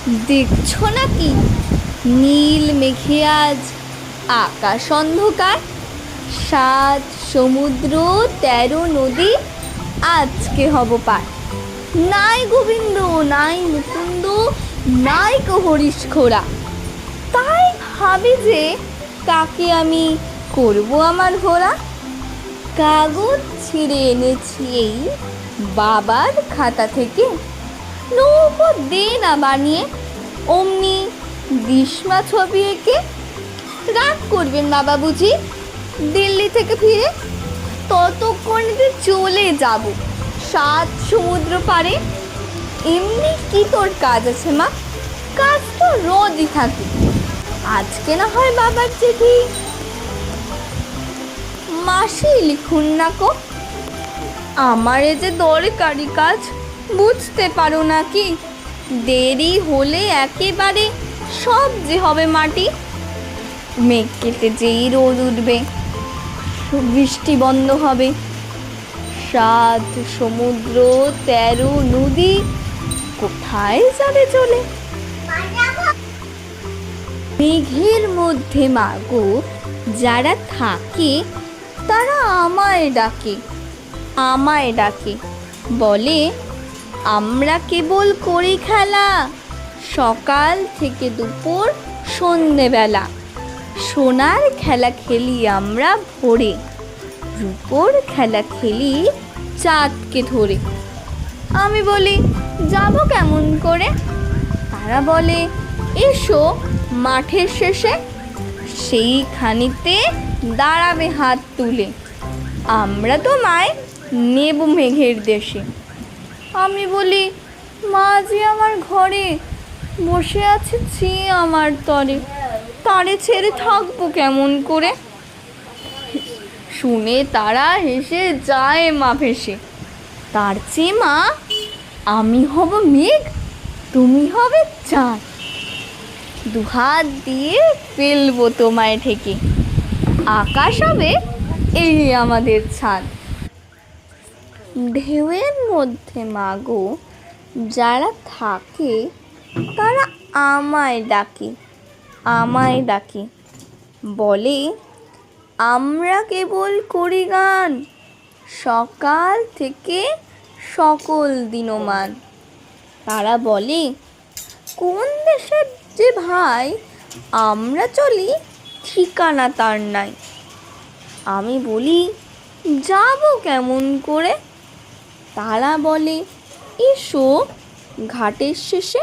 দেখছো নাকি নীল মেঘে আজ আকাশ অন্ধকার, 7 সমুদ্র 13 নদী আজকে হব পার। নাই গোবিন্দ নাই মুকুন্দ নাই কো হরিশ খোরা, তাই ভাবি যে কাকে আমি করব আমার ঘোড়া। কাগজ ছিঁড়ে এনেছি এই বাবার খাতা থেকে, নৌকো দে না বানিয়ে অমনি গ্রীষ্মা ছবি এঁকে। রাগ করবেন বাবা বুঝি দিল্লি থেকে ফিরে, ততক্ষণে চলে যাব 7 সমুদ্র পারে। এমনি কি তোর কাজ আছে মা? কাজ তো রোজই থাকে, আজকে না হয় বাবার চিঠি মাসি লিখুন না কো। আমারে যে দরকারি কাজ বুঝতে পারো না কি? দেরি হলে একেবারে সব যে হবে মাটি। মেঘ কেটে যেই রোদ উঠবে বৃষ্টি বন্ধ হবে, 7 সমুদ্র 13 নদী কোথায় যাবে চলে। মেঘের মধ্যে মাগো যারা থাকে তারা আমায় ডাকে, আমায় ডাকে বলে আমরা কেবল করি খেলা, সকাল থেকে দুপুর সন্ধেবেলা। সোনার খেলা খেলি আমরা ভোরে, রূপোর খেলা খেলি চাঁদকে ধরে। আমি বলি যাব কেমন করে? তারা বলে এসো মাঠের শেষে, সেইখানিতে দাঁড়াবে হাত তুলে, আমরা তোমায় নেব মেঘের দেশে। আমি বলি মা যে আমার ঘরে বসে আছে চেয়ে আমার তরে, তারে ছেড়ে থাকবো কেমন করে? শুনে তারা হেসে যায় মা ভেসে। তার চেয়ে মা আমি হব মেঘ, তুমি হবে চাঁদ, দুহাত দিয়ে ফেলবো তোমায় ঠেকে, আকাশ হবে এই আমাদের ছাদ। ঢেউয়ের মধ্যে মাগো যারা থাকে তারা আমায় ডাকে, আমায় ডাকে বলে আমরা কেবল করি গান, সকাল থেকে সকল দিনমান। তারা বলে কোন দেশের যে ভাই আমরা চলি ঠিকানা তার নাই। আমি বলি যাব কেমন করে? তারা বলে এসো ঘাটের শেষে